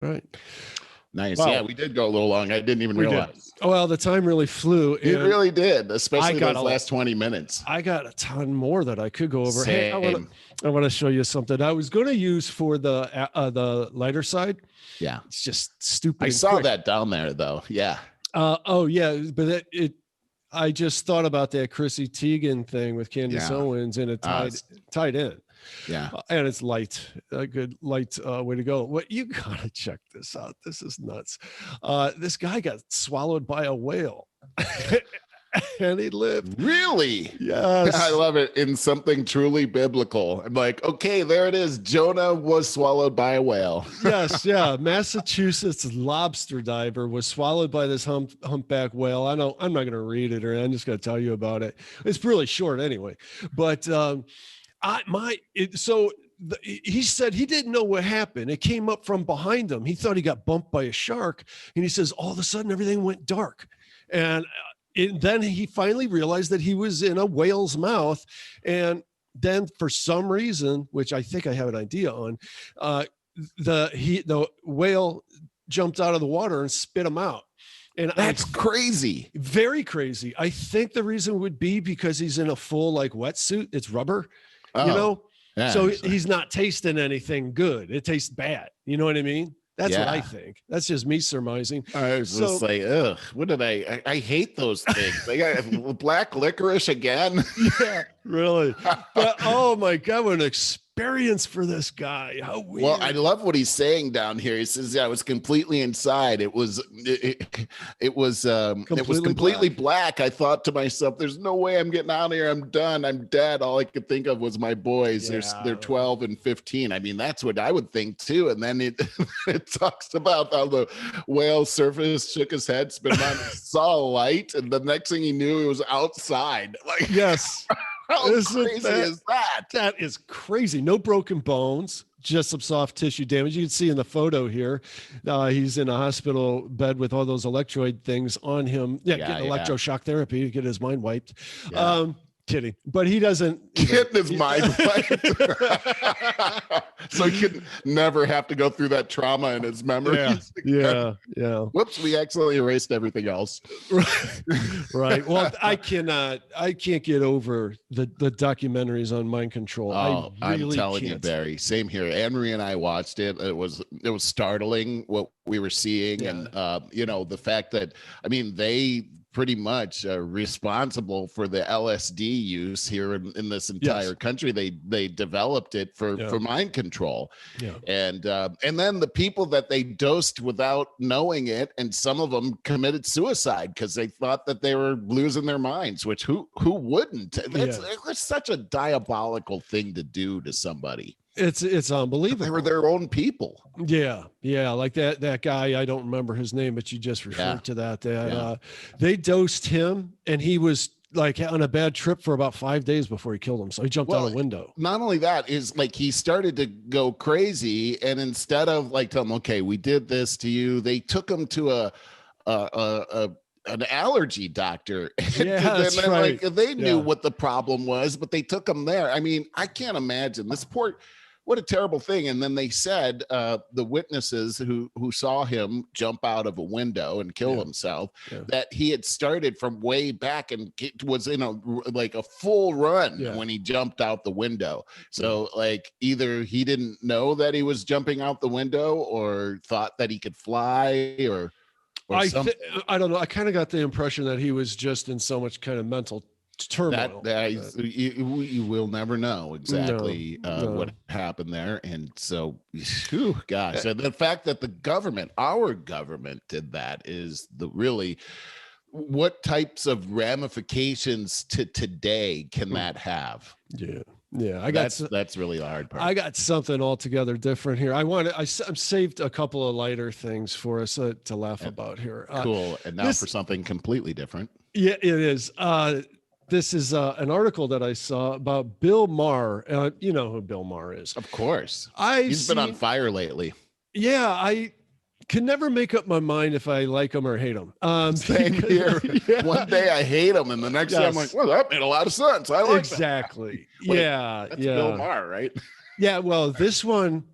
Right. Nice. Wow. Yeah, we did go a little long. I didn't even realize. Well, the time really flew. It really did, especially those last 20 minutes. I got a ton more that I could go over. Same. Hey, I want to show you something I was going to use for the lighter side. Yeah. It's just stupid. I saw that down there, though. Yeah. Oh, yeah. But I just thought about that Chrissy Teigen thing with Candace Owens, and it tied in. Yeah. And it's a good light way to go. What you gotta check this out. This is nuts. This guy got swallowed by a whale. And he lived. Really? Yes. I love it. In something truly biblical. I'm like, okay, there it is. Jonah was swallowed by a whale. Yes, yeah. Massachusetts lobster diver was swallowed by this humpback whale. I know I'm not going to read it, or I'm just going to tell you about it. It's really short anyway. But he said he didn't know what happened. It came up from behind him. He thought he got bumped by a shark, and he says all of a sudden everything went dark, and then he finally realized that he was in a whale's mouth. And then for some reason, which I think I have an idea on, the whale jumped out of the water and spit him out. And that's crazy. Very crazy. I think the reason would be because he's in a full wetsuit. It's rubber, Yeah, so actually, he's not tasting anything good. It tastes bad. You know what I mean? That's what I think. That's just me surmising. I was just like, ugh, what did I hate those things. They got black licorice again. Yeah, really. But oh my God, what an experience for this guy. How weird. Well, I love what he's saying down here. He says, yeah, I was completely inside. It was completely black. I thought to myself, there's no way I'm getting out of here. I'm done. I'm dead. All I could think of was my boys. Yeah. They're 12 and 15. I mean, that's what I would think too. And then it talks about how the whale surfaced, shook his head, spit him out, saw a light, and the next thing he knew, he was outside. Like, yes. How crazy is that? That is crazy. No broken bones, just some soft tissue damage. You can see in the photo here, he's in a hospital bed with all those electroid things on him. Yeah, getting electroshock therapy to get his mind wiped. Yeah. Kidding, but he doesn't get his mind wiped, so he could never have to go through that trauma in his memories. Yeah. Whoops, we accidentally erased everything else. Right. Well, I can't get over the documentaries on mind control. Oh, I'm telling you, Barry. Same here. Anne-Marie and I watched it. It was startling what we were seeing, and the fact that they pretty much responsible for the LSD use here in this entire country. They developed it for mind control. Yeah. And then the people that they dosed without knowing it, and some of them committed suicide because they thought that they were losing their minds, which who wouldn't? That's such a diabolical thing to do to somebody. It's unbelievable. They were their own people. Yeah. Like that guy, I don't remember his name, but you just referred to that. They dosed him, and he was like on a bad trip for about 5 days before he killed him. So he jumped out a window. Not only that, is like he started to go crazy, and instead of telling him, okay, we did this to you, they took him to an allergy doctor. Yeah, right. They knew what the problem was, but they took him there. I mean, I can't imagine this what a terrible thing. And then they said the witnesses who saw him jump out of a window and kill himself, that he had started from way back and was in a full run when he jumped out the window. So either he didn't know that he was jumping out the window, or thought that he could fly, or I don't know. I kind of got the impression that he was just in so much kind of mental turmoil. You will never know exactly what happened there. And so, gosh, the fact that our government did that is what types of ramifications to today can that have? Yeah, that's really the hard part. I got something altogether different here. I saved a couple of lighter things for us to laugh about here. Cool. And now for something completely different. Yeah, it is. This is an article that I saw about Bill Maher. You know who Bill Maher is. Of course. He's been on fire lately. Yeah, I can never make up my mind if I like him or hate him. Same here. Yeah. One day I hate him, and the next day I'm like, well, that made a lot of sense. I like exactly. that. That's Bill Maher, right? Yeah, well, this one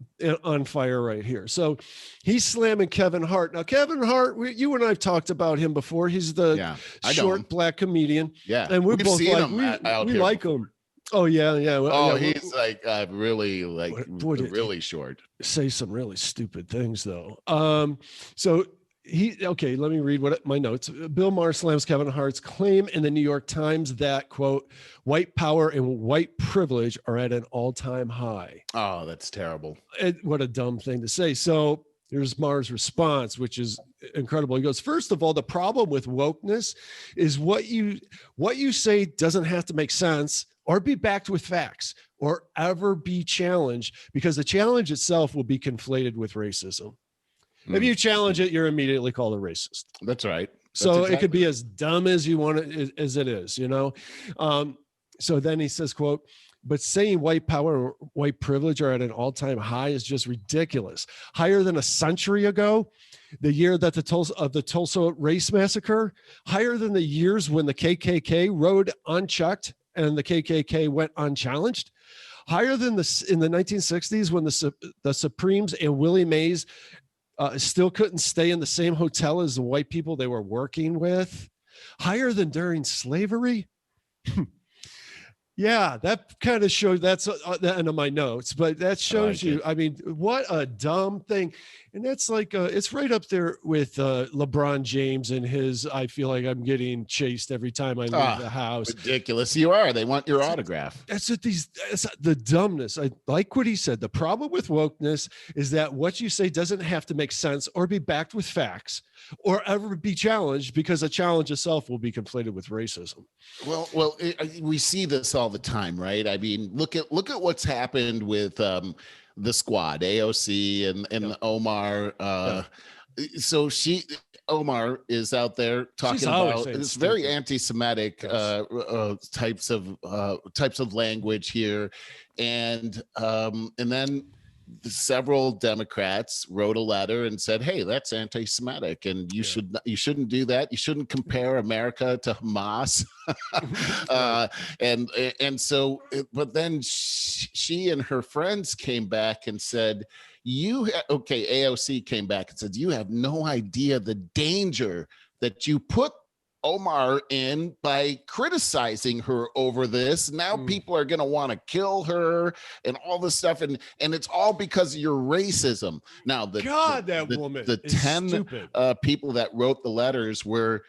on fire right here. So he's slamming Kevin Hart. Now, Kevin Hart, you and I have talked about him before. He's the short black comedian. Yeah, and we've both seen like him we like him. Oh yeah. Oh, yeah, he's like really like really short. Say some really stupid things though. So let me read my notes. Bill Maher slams Kevin Hart's claim in the New York Times that, quote, white power and white privilege are at an all-time high. Oh, that's terrible. What a dumb thing to say. So here's Maher's response, which is incredible. He goes, first of all, the problem with wokeness is what you say doesn't have to make sense or be backed with facts or ever be challenged, because the challenge itself will be conflated with racism. If you challenge it, you're immediately called a racist. That's right. So it could be as dumb as you want it, as it is, you know? So then he says, quote, but saying white power or white privilege are at an all-time high is just ridiculous. Higher than a century ago, the year that the Tulsa race massacre, higher than the years when the KKK rode unchecked and the KKK went unchallenged, higher than in the 1960s when the Supremes and Willie Mays still couldn't stay in the same hotel as the white people they were working with, higher than during slavery. Yeah, that kind of shows, that's the end of my notes, but that shows you, I mean, what a dumb thing. And that's like, it's right up there with LeBron James and his, I feel like I'm getting chased every time I leave the house. Ridiculous. You are. They want your autograph. That's what the dumbness. I like what he said. The problem with wokeness is that what you say doesn't have to make sense or be backed with facts or ever be challenged, because a challenge itself will be conflated with racism. Well, we see this all the time, right? I mean, look at what's happened with the squad, AOC and Omar. So Omar is out there talking about it's very anti-Semitic types of language here, and then several Democrats wrote a letter and said, hey, that's anti-Semitic and you shouldn't do that. You shouldn't compare America to Hamas. And so, but then she and her friends came back and said, AOC came back and said, you have no idea the danger that you put Omar in by criticizing her over this. Now people are going to want to kill her and all this stuff. And it's all because of your racism. Now, the 10 people that wrote the letters were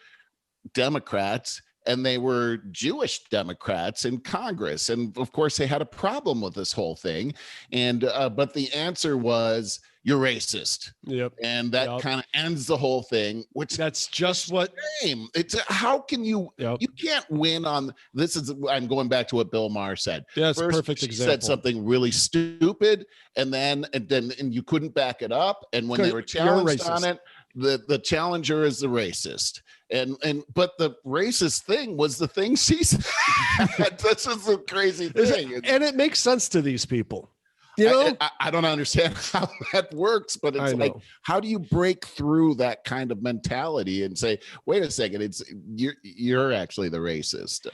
Democrats, and they were Jewish Democrats in Congress. And of course they had a problem with this whole thing. And, but the answer was, you're racist. Yep. And that kind of ends the whole thing, which that's just what it's how can you can't win on this. I'm going back to what Bill Maher said. Yeah, it's first, perfect she example. said something really stupid, and you couldn't back it up. And when they were challenged on it, the challenger is the racist. But the racist thing was the thing she said. That's just a crazy thing. And it makes sense to these people. You know, I don't understand how that works, but it's like, how do you break through that kind of mentality and say, wait a second, you're actually the racist.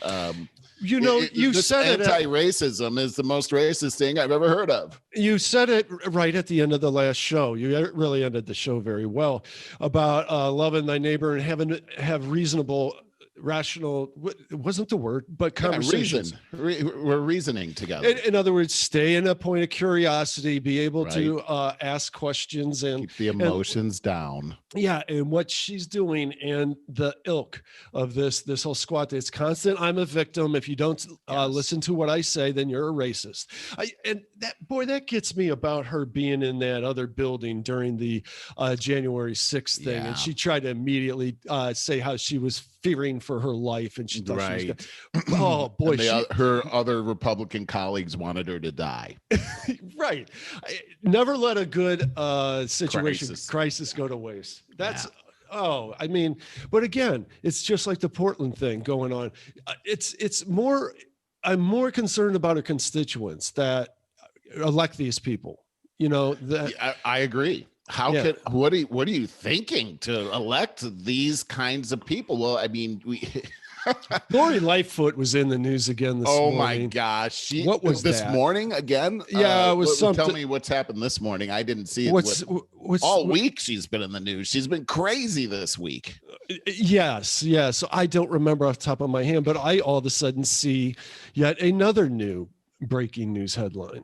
You said anti-racism is the most racist thing I've ever heard of. You said it right at the end of the last show. You really ended the show very well about loving thy neighbor and have reasonable, rational, wasn't the word, but conversations. We're reasoning together. In other words, stay in a point of curiosity, be able to ask questions and keep the emotions down. Yeah, and what she's doing and the ilk of this whole squad, it's constant. I'm a victim. If you don't listen to what I say, then you're a racist. And that gets me about her being in that other building during the January 6th thing, and she tried to immediately say how she was fearing for her life, and she thought she was gonna, oh boy, her other Republican colleagues wanted her to die. Right. Never let a good crisis go to waste. That's I mean, but again, it's just like the Portland thing going on. I'm more concerned about her constituents that elect these people. You know, that I agree. What are you thinking to elect these kinds of people? Well, I mean, Lori Lightfoot was in the news again this morning. Oh my gosh. What was this that? morning again? Yeah, it was something. Tell me what's happened this morning. I didn't see it. All week she's been in the news. She's been crazy this week. Yes. I don't remember off the top of my head, but I all of a sudden see yet another new breaking news headline.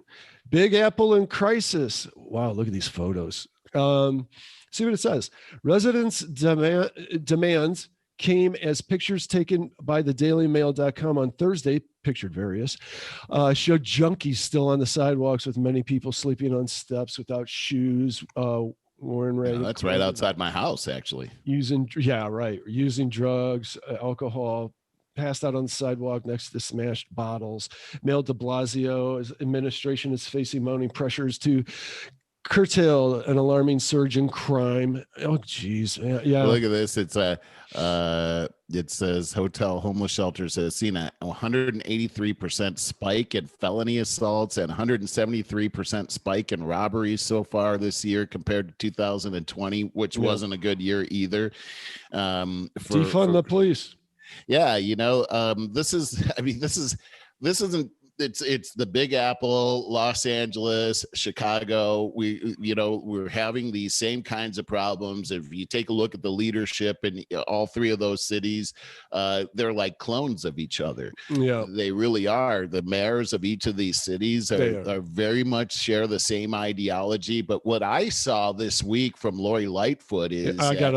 Big Apple in crisis. Wow, look at these photos. See what it says. Residents' demands came as pictures taken by the dailymail.com on Thursday, pictured various, showed junkies still on the sidewalks with many people sleeping on steps without shoes, wearing ragged. That's right outside my house, actually. Using drugs, alcohol, passed out on the sidewalk next to smashed bottles. Mayor de Blasio's administration is facing mounting pressures to curtail an alarming surge in crime. Oh, geez. Yeah. Look at this. It says hotel homeless shelters has seen a 183% spike in felony assaults and 173% spike in robberies so far this year compared to 2020, which wasn't a good year either. Defund the police. Yeah. This isn't, it's the Big Apple, Los Angeles, Chicago. We're having these same kinds of problems. If you take a look at the leadership in all three of those cities, they're like clones of each other. Yeah, they really are. The mayors of each of these cities are very much share the same ideology. But what I saw this week from Lori Lightfoot is I got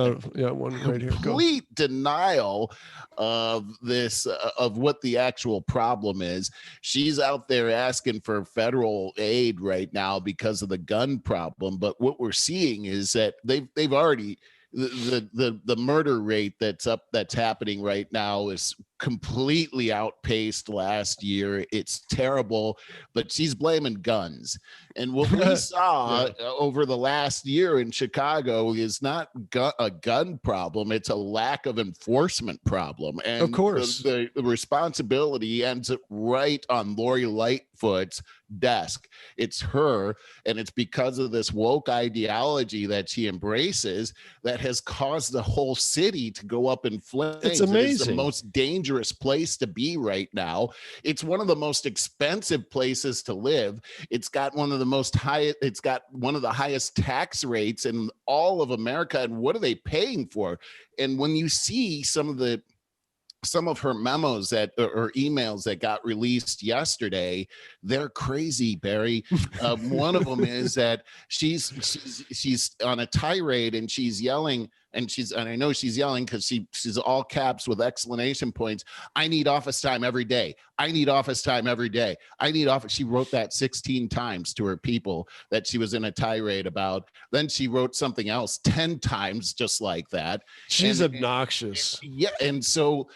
one right here. Complete denial of this, of what the actual problem is. She's out there asking for federal aid right now because of the gun problem. But what we're seeing is that they've already the murder rate that's happening right now is completely outpaced last year. It's terrible, but she's blaming guns. And what we saw over the last year in Chicago is not a gun problem. It's a lack of enforcement problem. And of course, the responsibility ends up right on Lori Lightfoot's desk. It's her, and it's because of this woke ideology that she embraces that has caused the whole city to go up in flames. It's amazing. It's the most dangerous place to be right now. It's one of the most expensive places to live. It's got one of the highest tax rates in all of America. And what are they paying for? And when you see some of her memos or emails that got released yesterday, they're crazy, Barry. One of them is that she's on a tirade and she's yelling, and I know she's yelling because she's all caps with exclamation points. I need office time every day. I need office time every day. I need office. She wrote that 16 times to her people that she was in a tirade about. Then she wrote something else 10 times just like that. She's obnoxious. And so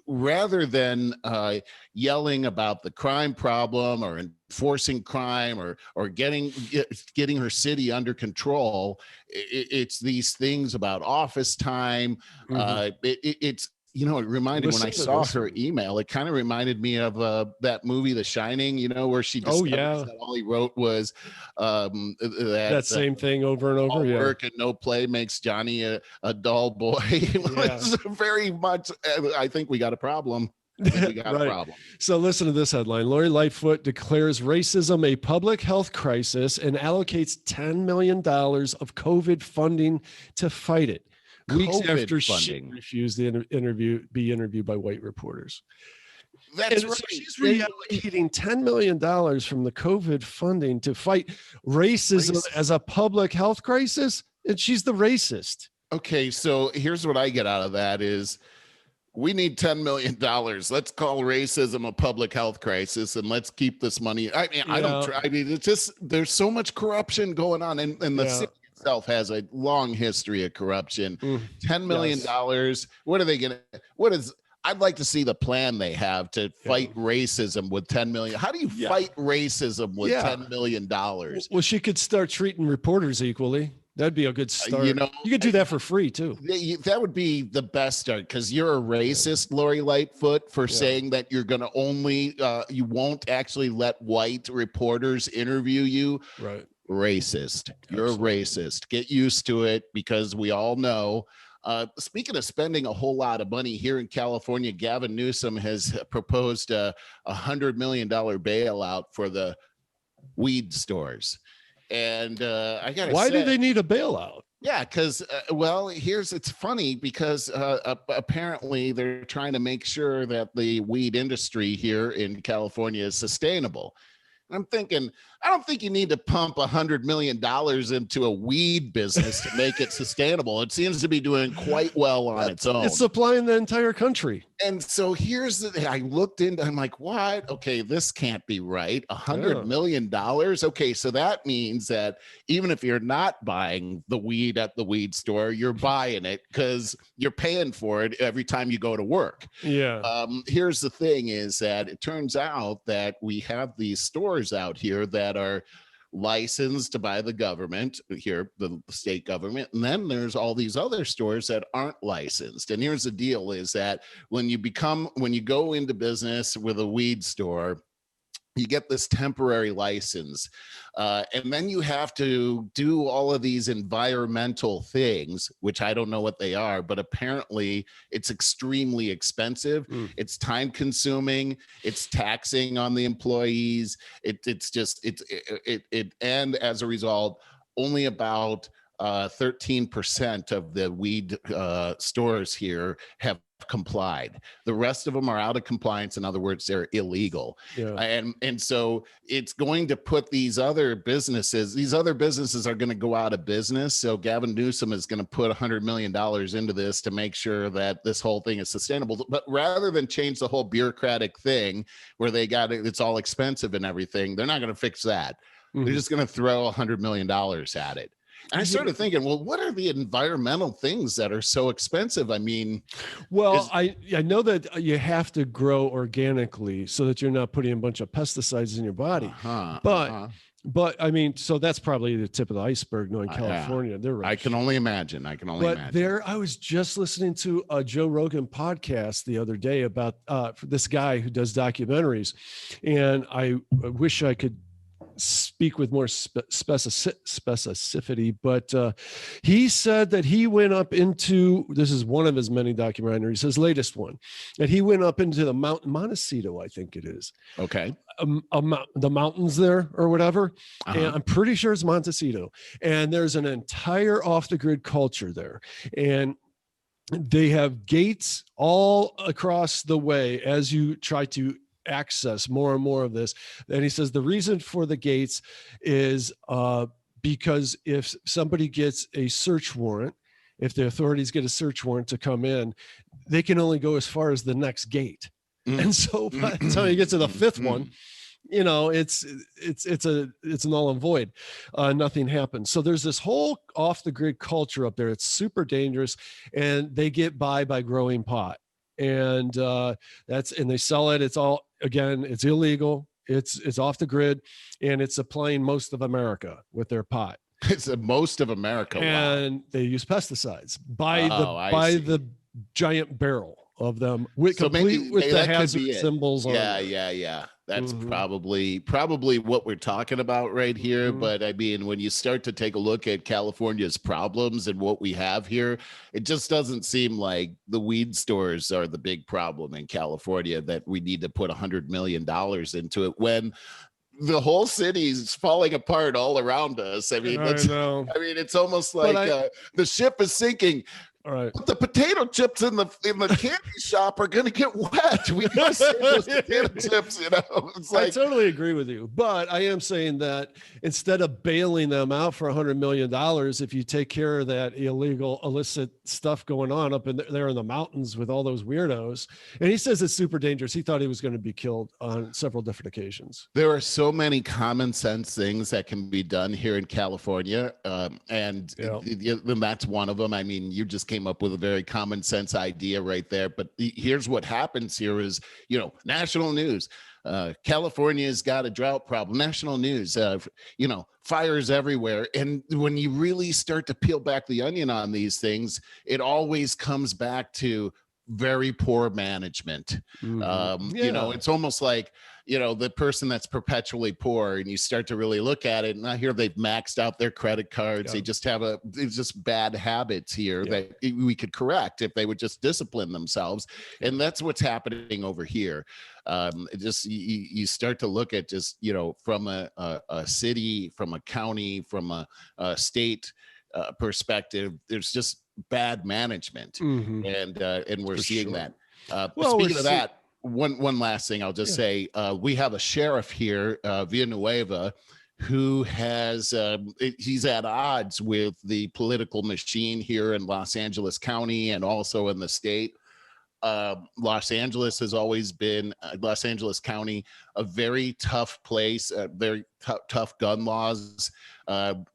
rather than yelling about the crime problem or enforcing crime or getting her city under control, it's these things about office time. It's it reminded, when I saw her email, it kind of reminded me of that movie The Shining, where she discovers that all he wrote was that same thing over and over. All work and no play makes Johnny a dull boy. It's very much, I think we got a problem. We got a problem. So listen to this headline. Lori Lightfoot declares racism a public health crisis and allocates $10 million of COVID funding to fight it. Weeks after she refused to be interviewed by white reporters. That's right. So she's reallocating $10 million from the COVID funding to fight racism as a public health crisis, and she's the racist. Okay, so here's what I get out of that is we need $10 million. Let's call racism a public health crisis, and let's keep this money. It's just, there's so much corruption going on, and the city itself has a long history of corruption. $10 million. What are they going to, I'd like to see the plan they have to fight racism with $10 million. How do you fight racism with $10 million? Well, she could start treating reporters equally. That'd be a good start. You could do that for free too. That would be the best start, because you're a racist, Lori Lightfoot, for saying that you're going to only, you won't actually let white reporters interview you. Right. Racist. You're a racist. Get used to it, because we all know Speaking of spending a whole lot of money here in California, Gavin Newsom has proposed a $100 million bailout for the weed stores. And I got to say, why do they need a bailout? Yeah, because, it's funny because apparently they're trying to make sure that the weed industry here in California is sustainable. I'm thinking, I don't think you need to pump $100 million into a weed business to make it sustainable. It seems to be doing quite well on its own. It's supplying the entire country. And so here's the thing. I looked into, I'm like, what? Okay, this can't be right. $100 million. Okay, so that means that even if you're not buying the weed at the weed store, you're buying it because you're paying for it every time you go to work. Yeah. Here's the thing is that it turns out that we have these stores out here that are licensed by the government here, the state government, and then there's all these other stores that aren't licensed. And here's the deal is that when you go into business with a weed store, you get this temporary license, and then you have to do all of these environmental things, which I don't know what they are, but apparently it's extremely expensive. It's time consuming. It's taxing on the employees. And as a result, only about 13% of the weed stores here have complied. The rest of them are out of compliance. In other words, they're illegal. Yeah. And so it's going to put these other businesses are going to go out of business. So Gavin Newsom is going to put $100 million into this to make sure that this whole thing is sustainable. But rather than change the whole bureaucratic thing where it's all expensive and everything, they're not going to fix that. They're just going to throw $100 million at it. And I started thinking, well, what are the environmental things that are so expensive? I mean, I know that you have to grow organically so that you're not putting a bunch of pesticides in your body. But I mean, so that's probably the tip of the iceberg. Knowing California, they're right. I can only imagine. I was just listening to a Joe Rogan podcast the other day about this guy who does documentaries, and I wish I could speak with more specificity, but he said that he went up into, this is one of his many documentaries, his latest one, that he went up into the Montecito, I think it is. Okay. The mountains there or whatever. And I'm pretty sure it's Montecito. And there's an entire off-the-grid culture there. And they have gates all across the way as you try to access more and more of this. And he says the reason for the gates is because if somebody gets a search warrant, if the authorities get a search warrant to come in, they can only go as far as the next gate. And so by the time you get to the fifth one, you know, it's null and void. Nothing happens. So there's this whole off the grid culture up there. It's super dangerous, and they get by growing pot. And they sell it. It's all, again, it's illegal. It's off the grid, and it's supplying most of America with their pot. It's most of America. And they use pesticides by the giant barrel of them with the hazard symbols on it. Yeah. That's probably what we're talking about right here. But I mean, when you start to take a look at California's problems and what we have here, it just doesn't seem like the weed stores are the big problem in California that we need to put $100 million into it when the whole city's falling apart all around us. I mean, it's almost like the ship is sinking. All right. But the potato chips in the candy shop are going to get wet. We must save those potato chips, you know. It's like, I totally agree with you, but I am saying that instead of bailing them out for $100 million, if you take care of that illegal, illicit stuff going on up there in the mountains with all those weirdos, and he says it's super dangerous. He thought he was going to be killed on several different occasions. There are so many common sense things that can be done here in California, and that's one of them. I mean, you just came up with a very common sense idea right there. But here's what happens here is, national news. California's got a drought problem. National news, fires everywhere. And when you really start to peel back the onion on these things, it always comes back to very poor management. You know, it's almost like, you know, the person that's perpetually poor, and you start to really look at it, and I hear they've maxed out their credit cards. They just have it's just bad habits here that we could correct if they would just discipline themselves. And that's what's happening over here. It just, you start to look at just, you know, from a city, from a county, from a state perspective, there's just bad management. And we're seeing that. Speaking of that, one last thing I'll just say, we have a sheriff here, Villanueva, who has he's at odds with the political machine here in Los Angeles County and also in the state. Los Angeles has always been, Los Angeles County, a very tough place, very tough gun laws.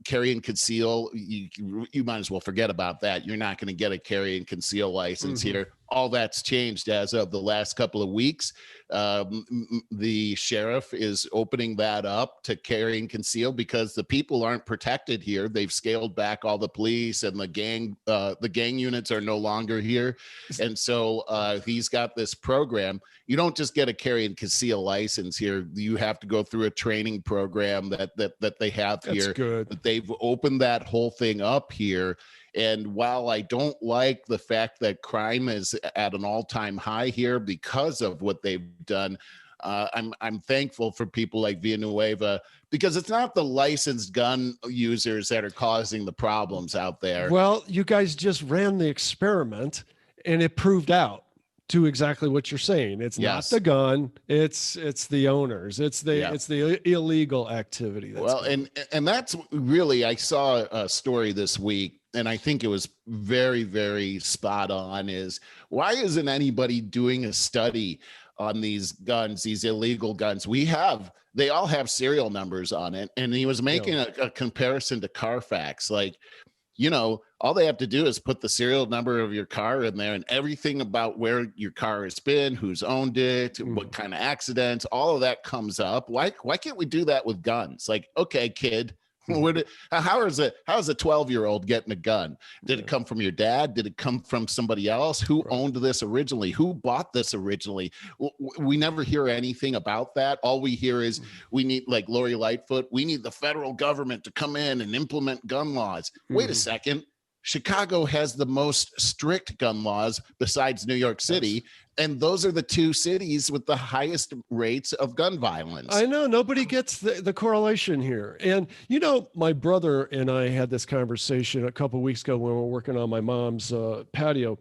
Carry and conceal, you might as well forget about that. You're not going to get a carry and conceal license here. All that's changed as of the last couple of weeks. The sheriff is opening that up to carry and conceal because the people aren't protected here. They've scaled back all the police, and the gang units are no longer here. And so he's got this program. You don't just get a carry and conceal license here. You have to go through a training program that they have here. That's good. That they've opened that whole thing up here. And while I don't like the fact that crime is at an all-time high here because of what they've done, I'm thankful for people like Villanueva, because it's not the licensed gun users that are causing the problems out there. Well, you guys just ran the experiment, and it proved out to exactly what you're saying. It's not the gun, it's the owners, it's the illegal activity. And that's really, I saw a story this week, and I think it was very, very spot on, is why isn't anybody doing a study on these guns, these illegal guns? They all have serial numbers on it. And he was making a comparison to Carfax. Like, you know, all they have to do is put the serial number of your car in there, and everything about where your car has been, who's owned it, what kind of accidents, all of that comes up. Why can't we do that with guns? Like, okay, kid, how is a 12-year-old getting a gun? Did it come from your dad? Did it come from somebody else? Who owned this originally? Who bought this originally? We never hear anything about that. All we hear is we need, like Lori Lightfoot, we need the federal government to come in and implement gun laws. Wait a second. Chicago has the most strict gun laws besides New York City. And those are the two cities with the highest rates of gun violence. I know, nobody gets the correlation here. And, you know, my brother and I had this conversation a couple of weeks ago when we were working on my mom's patio.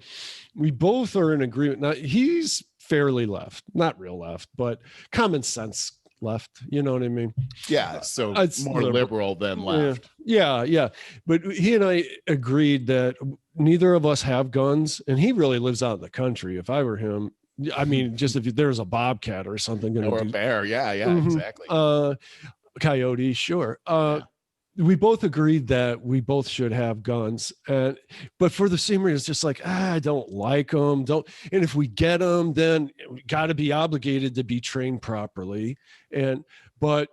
We both are in agreement. Now, he's fairly left, not real left, but common sense left. You know what I mean? Yeah. So it's more liberal than left. Yeah. But he and I agreed that neither of us have guns, and he really lives out in the country. If I were him, I mean, just if there's a bobcat or something, or a bear. Yeah, exactly. Coyote. Sure. We both agreed that we both should have guns, but for the same reason, it's just like, I don't like them. And if we get them, then we got to be obligated to be trained properly. But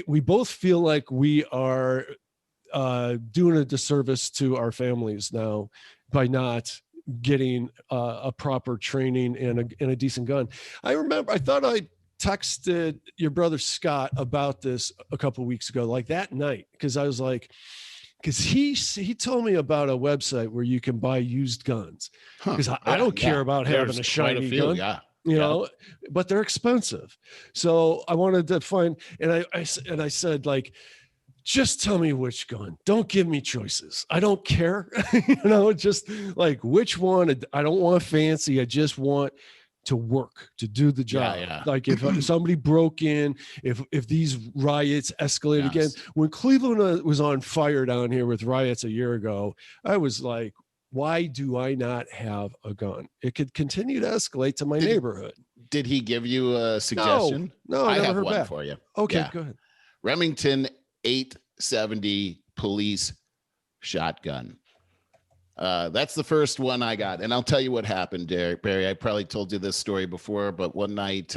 we both feel like we are doing a disservice to our families now by not getting a proper training and a decent gun. I thought I texted your brother Scott about this a couple of weeks ago, like that night, because I was like, because he told me about a website where you can buy used guns, because I don't care about having a shiny gun. You know, but they're expensive. So I wanted to find, and I said, like, just tell me which gun. Don't give me choices. I don't care. You know, just like which one. I don't want fancy. I just want to work, to do the job. Like if somebody broke in, if these riots escalate again. When Cleveland was on fire down here with riots a year ago, I was like, why do I not have a gun? It could continue to escalate to my neighborhood. Did he give you a suggestion? No, I have one back for you. Okay, go ahead. Remington 870 police shotgun. That's the first one I got. And I'll tell you what happened, Barry. I probably told you this story before, but one night,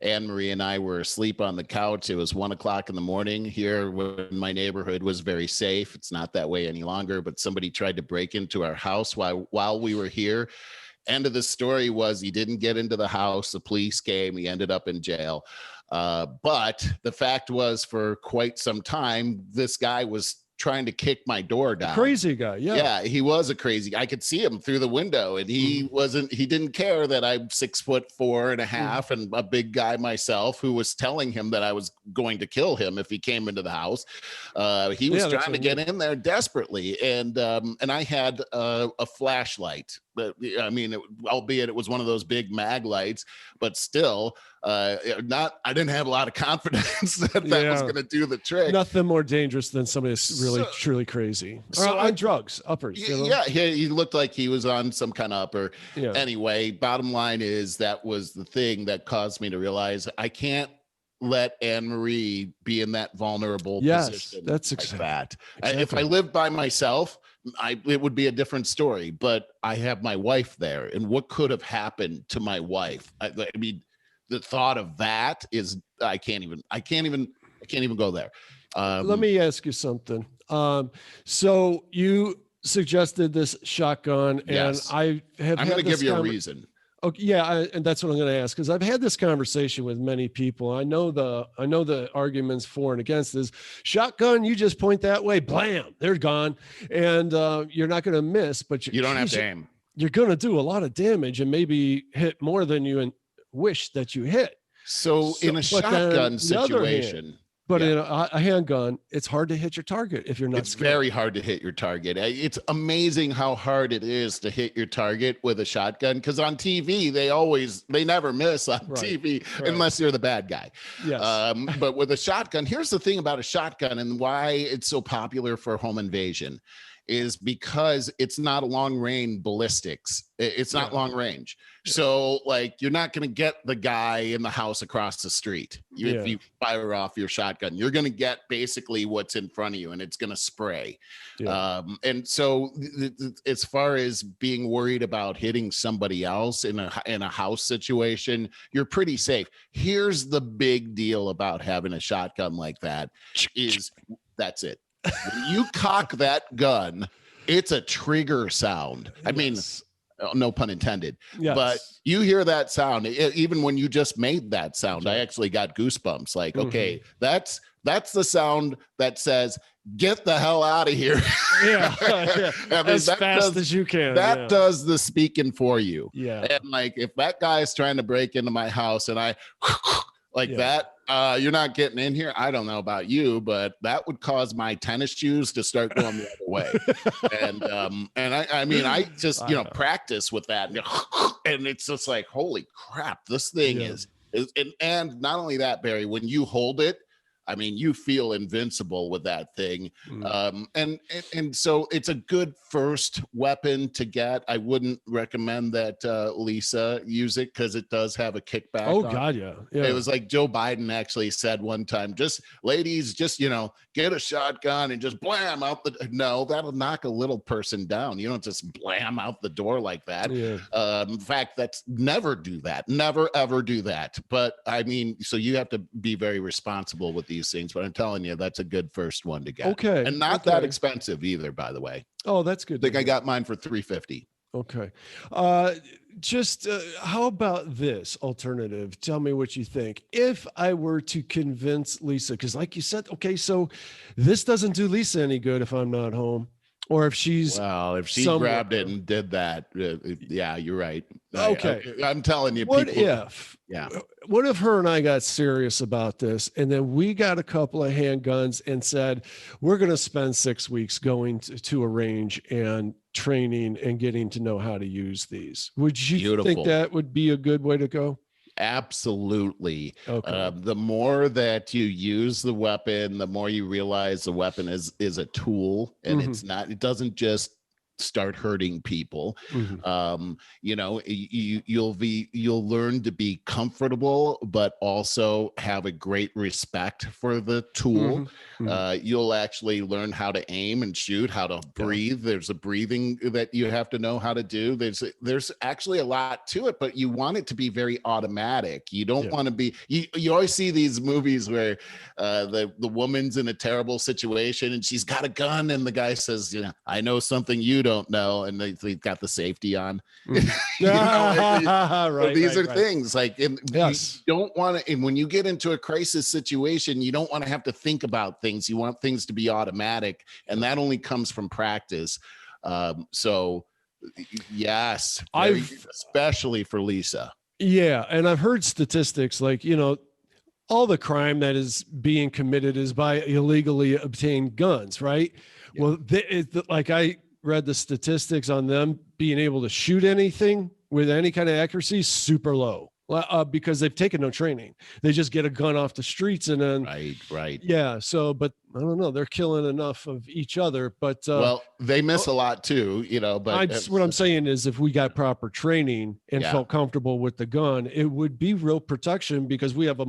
Anne-Marie and I were asleep on the couch. It was 1:00 in the morning here when my neighborhood was very safe. It's not that way any longer, but somebody tried to break into our house while we were here. End of the story was he didn't get into the house. The police came. He ended up in jail. But the fact was, for quite some time, this guy was trying to kick my door down. Crazy guy. Yeah, he was a crazy. I could see him through the window, and he didn't care that I'm 6'4.5" and a big guy myself, who was telling him that I was going to kill him if he came into the house. He was trying to get in there desperately. And I had a flashlight. But I mean, albeit it was one of those big mag lights, but still, I didn't have a lot of confidence that was going to do the trick. Nothing more dangerous than somebody that's really truly crazy. So on drugs, uppers. Yeah, he looked like he was on some kind of upper. Yeah. Anyway, bottom line is that was the thing that caused me to realize I can't let Anne-Marie be in that vulnerable position. That's exactly that. Exactly. If I lived by myself, it would be a different story, but I have my wife there, and what could have happened to my wife? I mean, the thought of that is, I can't even go there. Let me ask you something. So you suggested this shotgun, and I'm going to give you a reason. Okay, yeah, and that's what I'm going to ask, because I've had this conversation with many people. I know the arguments for and against is shotgun. You just point that way, blam, they're gone, and you're not going to miss. But you don't have to aim. You're going to do a lot of damage and maybe hit more than you wish that you hit. So in a shotgun situation. But in a handgun, it's hard to hit your target if you're not It's very hard to hit your target. It's amazing how hard it is to hit your target with a shotgun, because on TV, they never miss on TV unless you're the bad guy. Yes. But with a shotgun, here's the thing about a shotgun and why it's so popular for home invasion is because it's not a long range ballistics. It's not long range. So like, you're not going to get the guy in the house across the street. If you fire off your shotgun, you're going to get basically what's in front of you, and it's going to spray. And so as far as being worried about hitting somebody else in a house situation, you're pretty safe. Here's the big deal about having a shotgun like that is that's it. When you cock that gun, it's a trigger sound. I mean, no pun intended. Yes. But you hear that sound, even when you just made that sound, I actually got goosebumps. Like, okay, that's the sound that says, get the hell out of here. I mean, as fast as you can. That does the speaking for you. Yeah. And like, if that guy is trying to break into my house and I that, you're not getting in here. I don't know about you, but that would cause my tennis shoes to start going the other way. And I mean, I just, practice with that, and it's just like, holy crap, this thing is and not only that, Barry, when you hold it, I mean, you feel invincible with that thing. And so it's a good first weapon to get. I wouldn't recommend that Lisa use it, because it does have a kickback. Oh, God, yeah. It was like Joe Biden actually said one time, ladies, get a shotgun and just blam out no, that'll knock a little person down. You don't just blam out the door like that. In fact, never do that. Never, ever do that. But I mean, so you have to be very responsible with these things, but I'm telling you, that's a good first one to get. Okay. And not that expensive either, by the way. Oh, that's good. I think I got mine for $350. Okay. How about this alternative? Tell me what you think. If I were to convince Lisa, because like you said, okay, so this doesn't do Lisa any good if I'm not home. Or if she grabbed it and did that, you're right. Okay, I'm telling you. What if her and I got serious about this, and then we got a couple of handguns and said, we're going to spend 6 weeks going to a range and training and getting to know how to use these? Would you think that would be a good way to go? Absolutely. Okay. The more that you use the weapon, the more you realize the weapon is a tool, and it doesn't just start hurting people. You'll learn to be comfortable, but also have a great respect for the tool. You'll actually learn how to aim and shoot, how to breathe. There's a breathing that you have to know how to do. There's actually a lot to it, but you want it to be very automatic. You don't want to be, you always see these movies where the woman's in a terrible situation and she's got a gun, and the guy says, I know something you don't know, and they've got the safety on. Right, so these are right. things like, Yes. you don't want to, and when you get into a crisis situation, you don't want to have to think about things. You want things to be automatic, and that only comes from practice. So yes, especially for Lisa. Yeah, and I've heard statistics like, all the crime that is being committed is by illegally obtained guns, right? Yeah. Well, like I read the statistics on them being able to shoot anything with any kind of accuracy, super low, because they've taken no training. They just get a gun off the streets and then right. Yeah. So, but I don't know. They're killing enough of each other, but well, they miss a lot too, but what I'm saying is if we got proper training and felt comfortable with the gun, it would be real protection because we'd have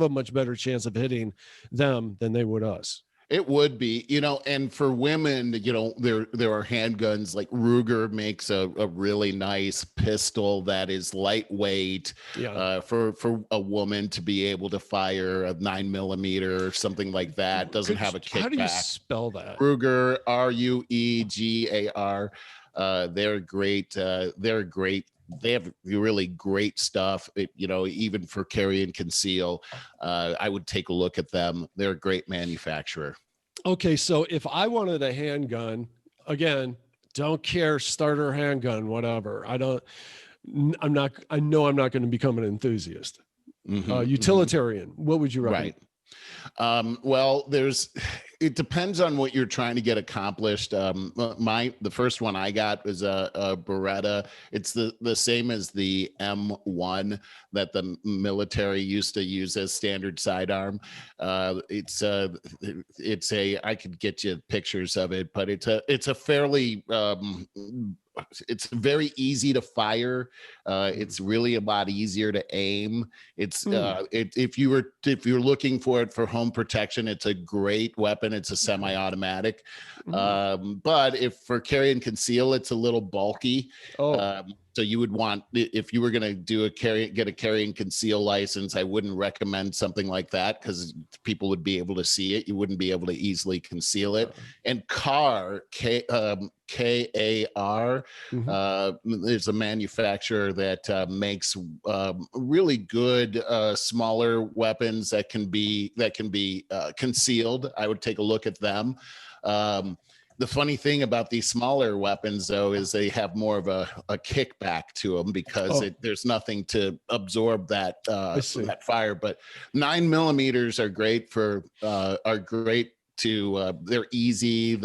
a much better chance of hitting them than they would us. It would be, and for women, there are handguns like Ruger makes a really nice pistol that is lightweight for a woman to be able to fire a 9mm or something like that. Doesn't have a kickback. How do you spell that? Ruger, Ruegar. They're great. They're great. They have really great stuff, even for carry and conceal. I would take a look at them. They're a great manufacturer. Okay, so if I wanted a handgun, again, don't care, starter handgun, whatever. I know I'm not going to become an enthusiast. Utilitarian. What would you recommend? Right. Well, it depends on what you're trying to get accomplished. The first one I got was a Beretta. It's the same as the M1 that the military used to use as standard sidearm. I could get you pictures of it, but it's a fairly it's very easy to fire. It's really a lot easier to aim. If you're looking for it for home protection, it's a great weapon. It's a semi-automatic. But if for carry and conceal, it's a little bulky. So you would want, if you were going to get a carry and conceal license, I wouldn't recommend something like that because people would be able to see it. You wouldn't be able to easily conceal it. And KAR, K-A-R, is a manufacturer that makes really good smaller weapons that can be concealed. I would take a look at them. The funny thing about these smaller weapons, though, is they have more of a kickback to them because there's nothing to absorb that fire. But 9mm are great they're easy.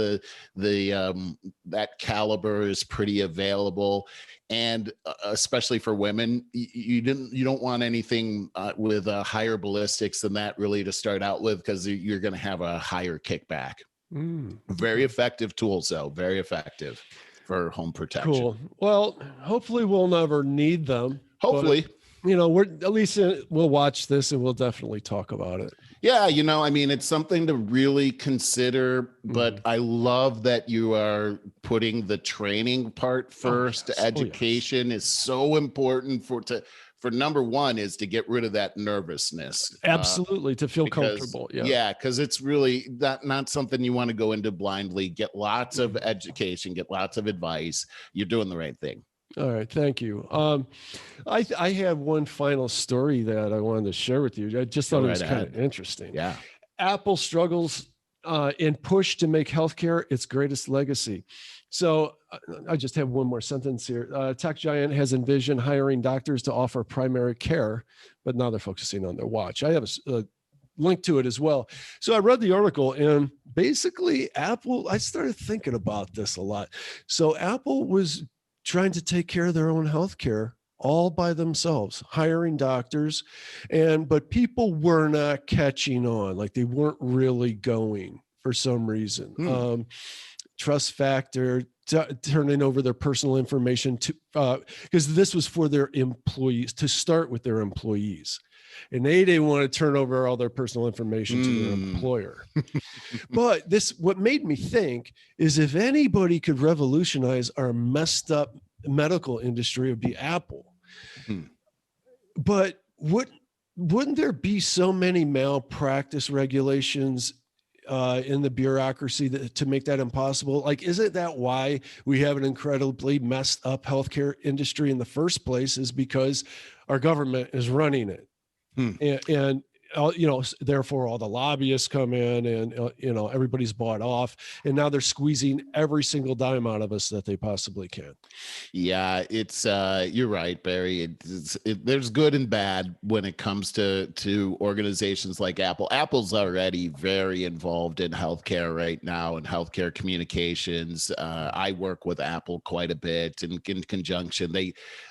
That caliber is pretty available, and especially for women, you don't want anything with higher ballistics than that really to start out with because you're going to have a higher kickback. Very effective tools, though. Very effective for home protection. Cool. Well, hopefully we'll never need them. Hopefully. But, we'll watch this and we'll definitely talk about it. Yeah, it's something to really consider, but I love that you are putting the training part first. Yes. Education is so important for number one is to get rid of that nervousness. Absolutely. To feel comfortable. Yeah. Because it's really not something you want to go into blindly. Get lots of education, get lots of advice. You're doing the right thing. All right. Thank you. I have one final story that I wanted to share with you. I just thought it was kind of interesting. Yeah. Apple struggles in push to make healthcare its greatest legacy. So I just have one more sentence here. Tech giant has envisioned hiring doctors to offer primary care, but now they're focusing on their watch. I have a link to it as well. So I read the article and basically Apple, I started thinking about this a lot. So Apple was trying to take care of their own healthcare all by themselves, hiring doctors, but people were not catching on. Like they weren't really going for some reason. Trust factor, turning over their personal information to, because this was for their employees, to start with their employees. And they didn't want to turn over all their personal information to their employer. But what made me think is if anybody could revolutionize our messed up medical industry, it would be Apple. But wouldn't there be so many malpractice regulations in the bureaucracy to make that impossible? Like, isn't that why we have an incredibly messed up healthcare industry in the first place, is because our government is running it? And therefore all the lobbyists come in and, everybody's bought off, and now they're squeezing every single dime out of us that they possibly can. Yeah, it's you're right, Barry. There's good and bad when it comes to organizations like Apple. Apple's already very involved in healthcare right now and healthcare communications. I work with Apple quite a bit, and in conjunction,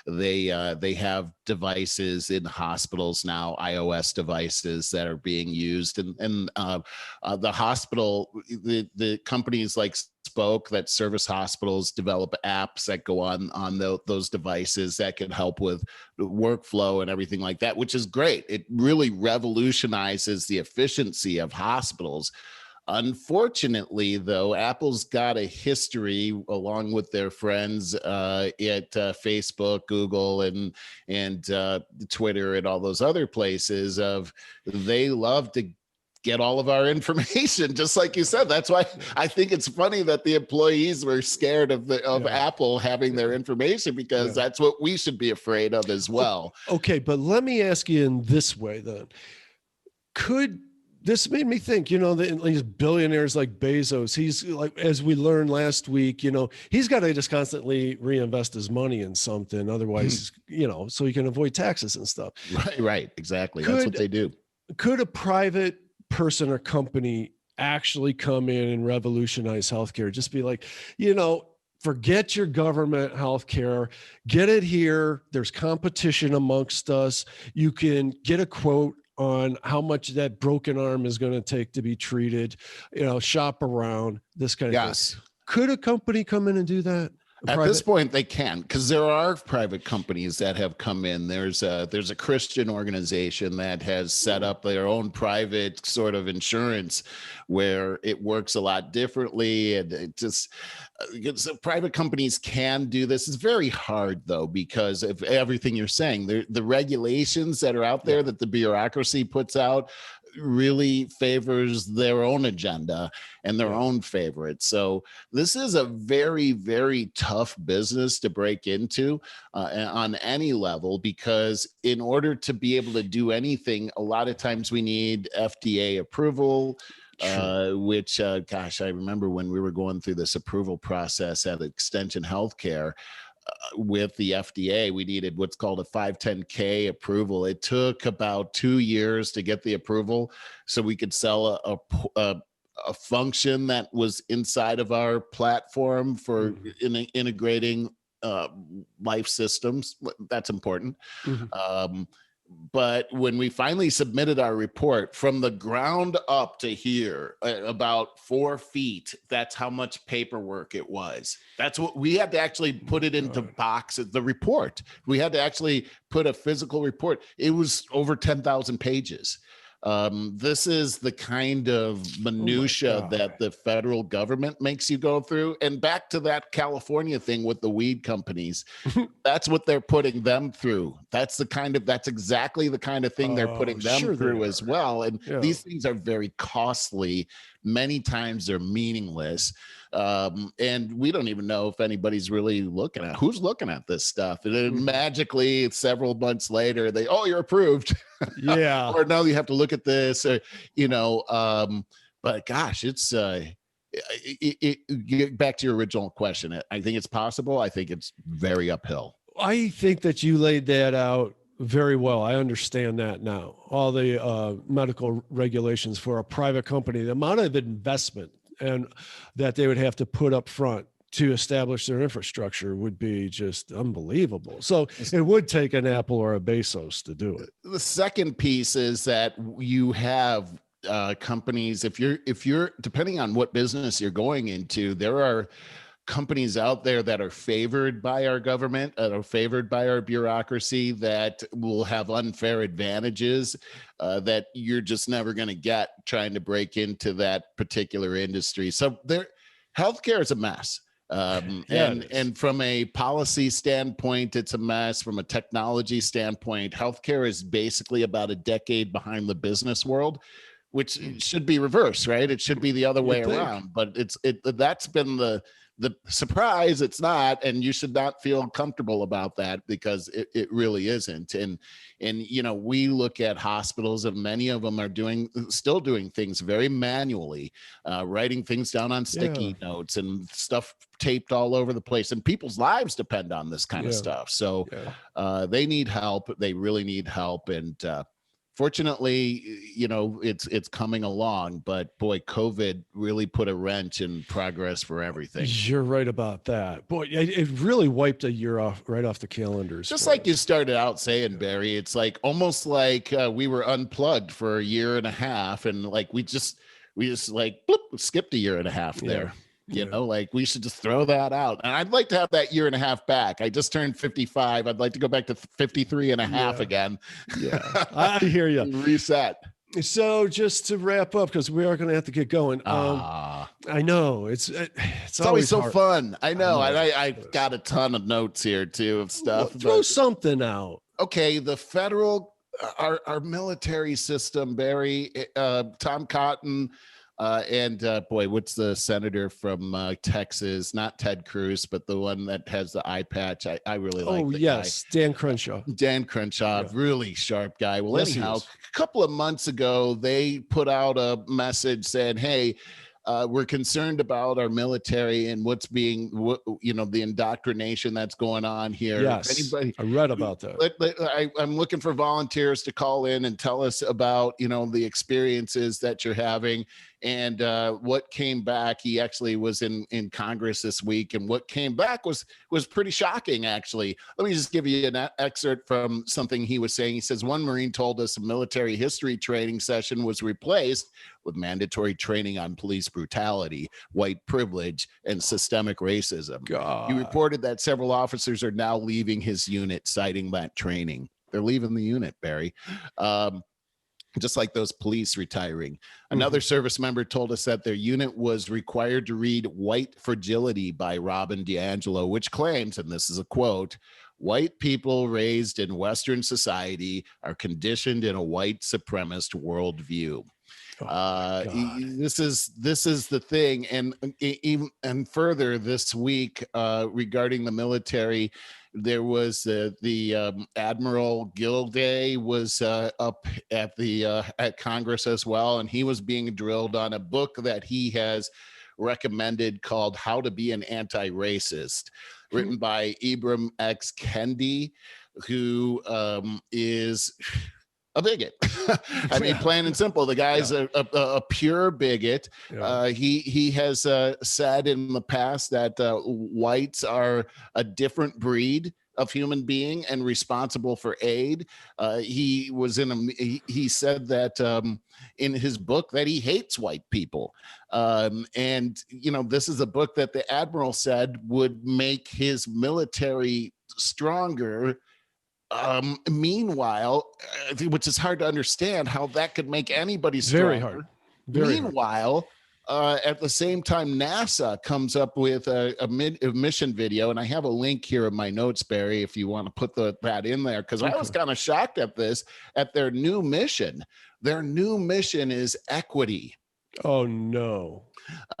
they have devices in hospitals now, iOS devices that are being used, and the hospital, the companies like Spoke that service hospitals develop apps that go on those devices that can help with workflow and everything like that, which is great. It really revolutionizes the efficiency of hospitals. Unfortunately, though, Apple's got a history, along with their friends at Facebook, Google, and Twitter, and all those other places, of they love to get all of our information, just like you said. That's why I think it's funny that the employees were scared of Apple having their information, because that's what we should be afraid of as well. Okay, but let me ask you in this way then. This made me think, these billionaires like Bezos, he's like, as we learned last week, he's got to just constantly reinvest his money in something. Otherwise, so he can avoid taxes and stuff. Right. Exactly. That's what they do. Could a private person or company actually come in and revolutionize healthcare? Just be like, forget your government healthcare, get it here. There's competition amongst us. You can get a quote on how much that broken arm is going to take to be treated, shop around, this kind of thing. Could a company come in and do that? At this point, they can, because there are private companies that have come in. There's a Christian organization that has set up their own private sort of insurance, where it works a lot differently, and it just private companies can do this. It's very hard, though, because of everything you're saying. The regulations that are out there that the bureaucracy puts out really favors their own agenda and their own favorites. So this is a very, very tough business to break into on any level, because in order to be able to do anything, a lot of times we need FDA approval. Which, gosh, I remember when we were going through this approval process at Extension Healthcare, with the FDA, we needed what's called a 510K approval. It took about 2 years to get the approval so we could sell a function that was inside of our platform for integrating life systems. That's important. But when we finally submitted our report, from the ground up to here, about 4 feet, that's how much paperwork it was. That's what we had to actually put it into boxes. The report, we had to actually put a physical report. It was over 10,000 pages. This is the kind of minutia that the federal government makes you go through. And back to that California thing with the weed companies, that's what they're putting them through. That's exactly the kind of thing they're putting them through as well. And these things are very costly. Many times they're meaningless. And we don't even know if anybody's really who's looking at this stuff. And then magically, several months later, you're approved. Yeah. Or now you have to look at this, but gosh, it's get back to your original question. I think it's possible. I think it's very uphill. I think that you laid that out very well. I understand that now. All the medical regulations for a private company, the amount of investment and that they would have to put up front to establish their infrastructure would be just unbelievable. So it would take an Apple or a Bezos to do it. The second piece is that you have companies, if you're depending on what business you're going into, there are companies out there that are favored by our government, that are favored by our bureaucracy, that will have unfair advantages that you're just never going to get trying to break into that particular industry. So healthcare is a mess. And from a policy standpoint, it's a mess. From a technology standpoint, healthcare is basically about a decade behind the business world, which should be reversed, right? It should be the other way around, but that's been the surprise. It's not, and you should not feel comfortable about that, because it really isn't. And we look at hospitals, and many of them are still doing things very manually, writing things down on sticky notes and stuff taped all over the place, and people's lives depend on this kind of stuff. So they need help. They really need help. And fortunately, it's coming along, but boy, COVID really put a wrench in progress for everything. You're right about that. Boy, it really wiped a year right off the calendars. Just like you started out saying, Barry, it's like almost like we were unplugged for a year and a half, and like we just like skipped a year and a half there. Like we should just throw that out. And I'd like to have that year and a half back. I just turned 55. I'd like to go back to 53 and a half again. Yeah, I hear you. Reset. So just to wrap up, because we are going to have to get going. I know it's always so hard. Fun. I know. I've got a ton of notes here too of stuff. Well, throw something out. Okay. The federal, our military system, Barry, Tom Cotton, and boy, what's the senator from Texas? Not Ted Cruz, but the one that has the eye patch. I really like. Oh yes, guy. Dan Crenshaw. Dan Crenshaw, really sharp guy. Well, anyhow, a couple of months ago, they put out a message saying, "Hey, we're concerned about our military and what's being, the indoctrination that's going on here." Yes, I read about that. I'm looking for volunteers to call in and tell us about, the experiences that you're having. And what came back, he actually was in Congress this week, and what came back was pretty shocking, actually. Let me just give you an excerpt from something he was saying. He says, one Marine told us a military history training session was replaced with mandatory training on police brutality, white privilege, and systemic racism. God. He reported that several officers are now leaving his unit, citing that training. They're leaving the unit, Barry. Just like those police retiring. Another service member told us that their unit was required to read White Fragility by Robin DiAngelo, which claims, and this is a quote, white people raised in Western society are conditioned in a white supremacist worldview. This is the thing. And further this week, regarding the military, there was the Admiral Gilday was up at Congress as well, and he was being drilled on a book that he has recommended called How to Be an Anti-Racist, written by Ibram X. Kendi, who is a bigot. I mean, plain and simple, the guy's a pure bigot. He has said in the past that whites are a different breed of human being and responsible for aid. He said that in his book that he hates white people. And this is a book that the Admiral said would make his military stronger. Meanwhile, which is hard to understand how that could make anybody stronger. Very hard. Meanwhile, at the same time, NASA comes up with a mission video, and I have a link here in my notes, Barry, if you want to put that in there, because I was kind of shocked at their new mission. Their new mission is equity. Oh, no.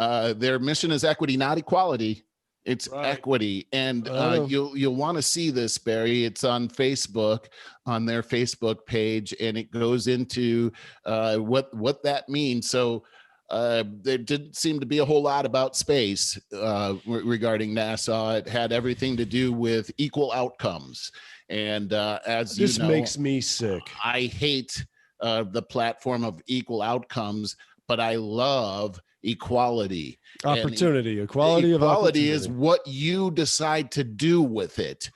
Their mission is equity, not equality. It's equity. And you'll want to see this, Barry. It's on Facebook, on their Facebook page, and it goes into what that means. So there didn't seem to be a whole lot about space regarding NASA. It had everything to do with equal outcomes. And as this makes me sick. I hate the platform of equal outcomes, but I love equality. Opportunity, equality of opportunity. Is what you decide to do with it.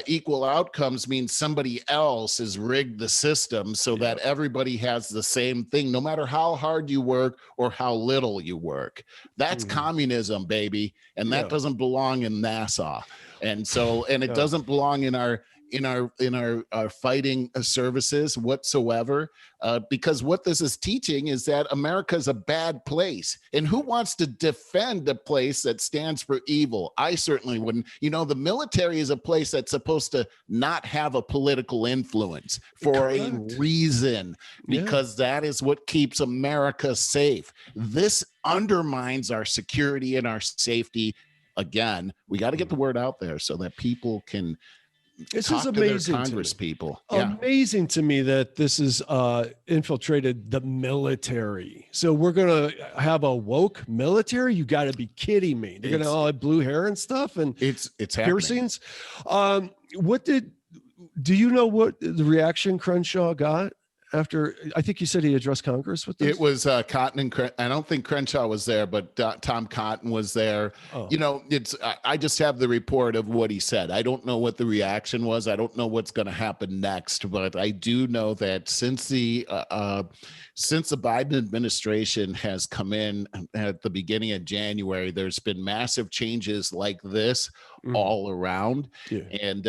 Equal outcomes means somebody else has rigged the system so that everybody has the same thing, no matter how hard you work or how little you work. That's communism, baby. And that doesn't belong in NASA. And it doesn't belong in our in our fighting services whatsoever, because what this is teaching is that America is a bad place, and who wants to defend a place that stands for evil? I certainly wouldn't. The military is a place that's supposed to not have a political influence for a reason, because that is what keeps America safe. This undermines our security and our safety. Again, we got to get the word out there so that people can This is amazing. Congress people. Amazing to me that this is infiltrated the military. So we're gonna have a woke military. You got to be kidding me. They're gonna all have blue hair and stuff, and it's piercings. Do you know what the reaction Crenshaw got after? I think you said he addressed Congress with this. It was Cotton and I don't think Crenshaw was there, but Tom Cotton was there. Oh. I just have the report of what he said. I don't know what the reaction was. I don't know what's going to happen next, but I do know that since the Biden administration has come in at the beginning of January, there's been massive changes like this all around. Yeah. And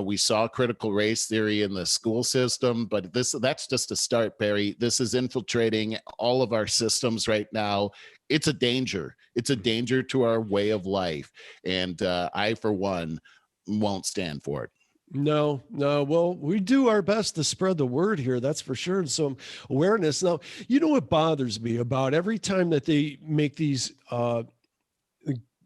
we saw critical race theory in the school system, but that's just a start, Barry. This is infiltrating all of our systems right now. It's a danger. It's a danger to our way of life. And I, for one, won't stand for it. No. Well, we do our best to spread the word here. That's for sure. And some awareness. Now, what bothers me about every time that they make these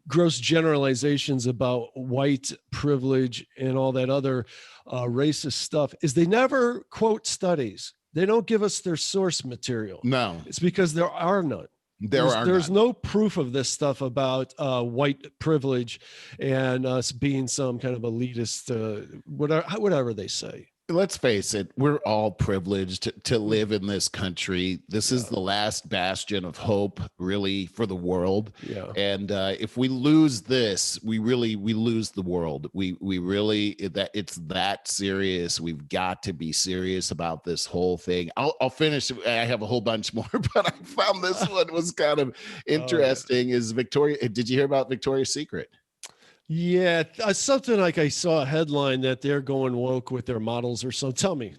gross generalizations about white privilege and all that other racist stuff is they never quote studies. They don't give us their source material. No, it's because there are none. There's no proof of this stuff about white privilege and us being some kind of elitist, whatever they say. Let's face it, we're all privileged to live in this country. This is the last bastion of hope, really, for the world. Yeah. And if we lose this, we lose the world. We really, it's that serious. We've got to be serious about this whole thing. I'll finish. I have a whole bunch more, but I found this one was kind of interesting. Is Victoria? Did you hear about Victoria's Secret? Yeah, something like I saw a headline that they're going woke with their models or so. Tell me.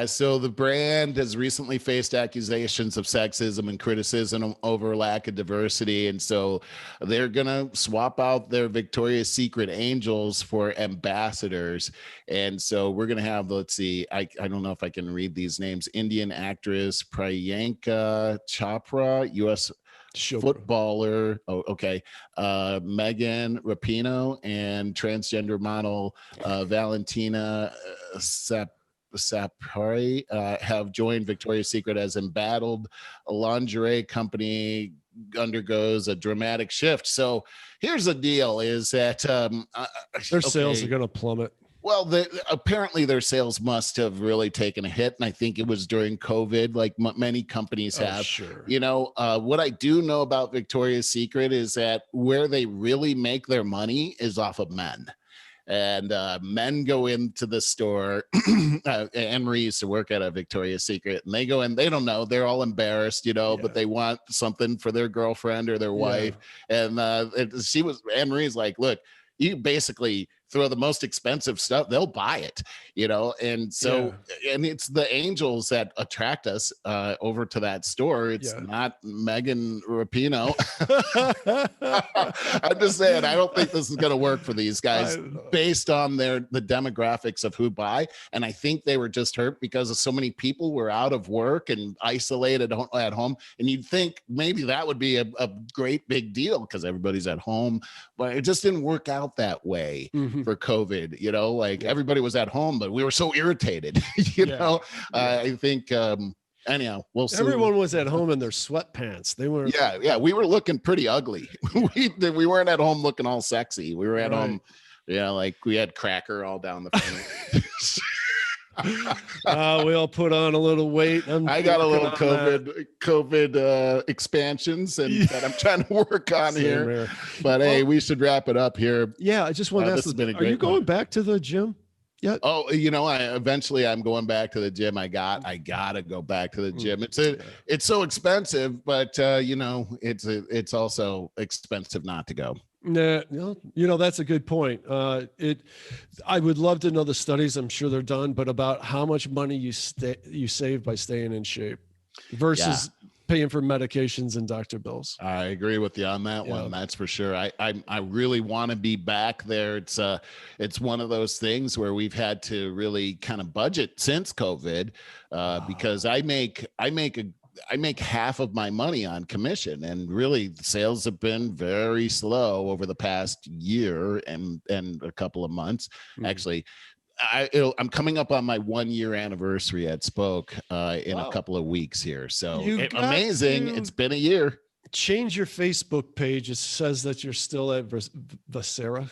So the brand has recently faced accusations of sexism and criticism over lack of diversity. And so they're going to swap out their Victoria's Secret angels for ambassadors. And so we're going to have, let's see, I don't know if I can read these names. Indian actress Priyanka Chopra, U.S. footballer. Megan Rapinoe and transgender model Valentina Sapari have joined Victoria's Secret as embattled. A lingerie company undergoes a dramatic shift. So here's the deal: is that their sales are going to plummet. Well, apparently their sales must have really taken a hit. And I think it was during COVID, like many companies have. Sure. What I do know about Victoria's Secret is that where they really make their money is off of men. And men go into the store. Anne-Marie used to work at a Victoria's Secret, and they go in, they don't know, they're all embarrassed, but they want something for their girlfriend or their wife. And Anne-Marie's like, look, you basically throw the most expensive stuff, they'll buy it, and so and it's the angels that attract us over to that store. It's not Megan Rapinoe. I'm just saying, I don't think this is going to work for these guys based on the demographics of who buy. And I think they were just hurt because of so many people were out of work and isolated at home. And you'd think maybe that would be a great big deal because everybody's at home, but it just didn't work out that way. For COVID, everybody was at home, but we were so irritated, I think, anyhow, we'll see. Everyone was at home in their sweatpants. They were, we were looking pretty ugly. we weren't at home looking all sexy. We were at home, like we had cracker all down the front. We all put on a little weight. I got a little COVID expansions that I'm trying to work on here. But hey, we should wrap it up here. Yeah, I just want to ask, are you going back to the gym yet? Oh, eventually I'm going back to the gym. I gotta go back to the gym. It's so expensive, but it's also expensive not to go. Nah, that's a good point. I would love to know the studies. I'm sure they're done, but about how much money you save by staying in shape versus paying for medications and doctor bills. I agree with you on that one. That's for sure. I really want to be back there. It's one of those things where we've had to really kind of budget since COVID, because I make half of my money on commission, and really the sales have been very slow over the past year and a couple of months. Actually, I'm coming up on my 1-year anniversary at Spoke in a couple of weeks here. So amazing. It's been a year. Change your Facebook page. It says that you're still at Vasera.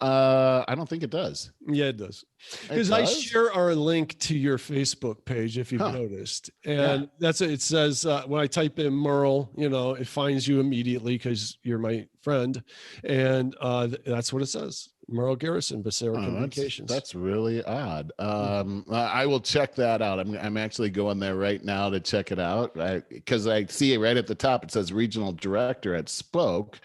I don't think it does. Yeah, it does. Because I share our link to your Facebook page, if you've noticed. And it says when I type in Merle, it finds you immediately because you're my friend. And that's what it says. Merle Garrison, Vasera Communications. That's really odd. I will check that out. I'm actually going there right now to check it out, because I see it right at the top. It says Regional Director at Spoke.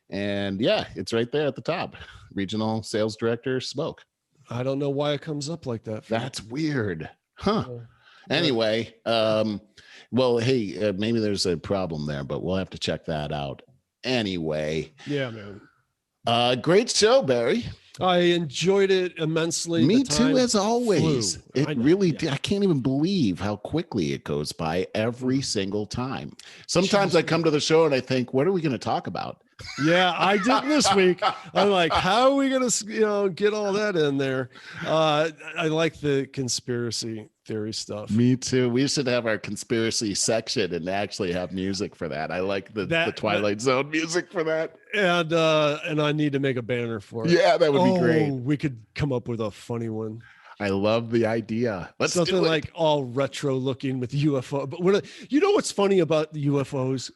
And it's right there at the top. Regional Sales Director, Spoke. I don't know why it comes up like that. That's weird. Anyway, well, hey, maybe there's a problem there, but we'll have to check that out. Anyway. Yeah, man. Great show, Barry. I enjoyed it immensely. Me too, as always. I can't even believe how quickly it goes by every single time. Sometimes I come to the show and I think, what are we going to talk about? Yeah, I did this week. I'm like, how are we going to, get all that in there? I like the conspiracy theory stuff. Me too. We should have our conspiracy section and actually have music for that. I like the Twilight Zone music for that. And I need to make a banner for it. Yeah, that would be great. We could come up with a funny one. I love the idea. Something like all retro looking with UFO. But what's funny about the UFOs?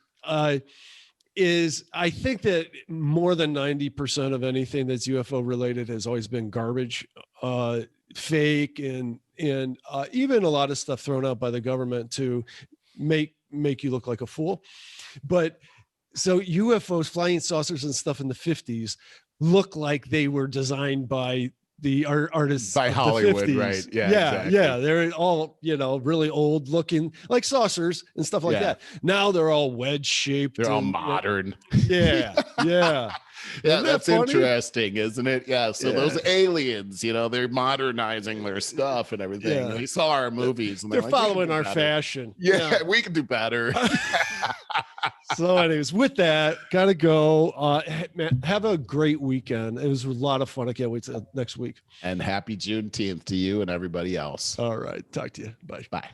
Is I think that more than 90% of anything that's UFO related has always been garbage, fake, and even a lot of stuff thrown out by the government to make you look like a fool. But so UFOs, flying saucers and stuff in the 50s look like they were designed by the artists by Hollywood, right? Exactly. They're all really old looking, like saucers and stuff like that. Now they're all wedge shaped. They're all modern. Yeah. That's funny? Interesting, isn't it? Yeah. So those aliens, they're modernizing their stuff and everything. They saw our movies and they're following our fashion. Yeah, we can do better. So anyways, with that, gotta go. Man, have a great weekend. It was a lot of fun. I can't wait till next week. And happy Juneteenth to you and everybody else. All right. Talk to you. Bye. Bye.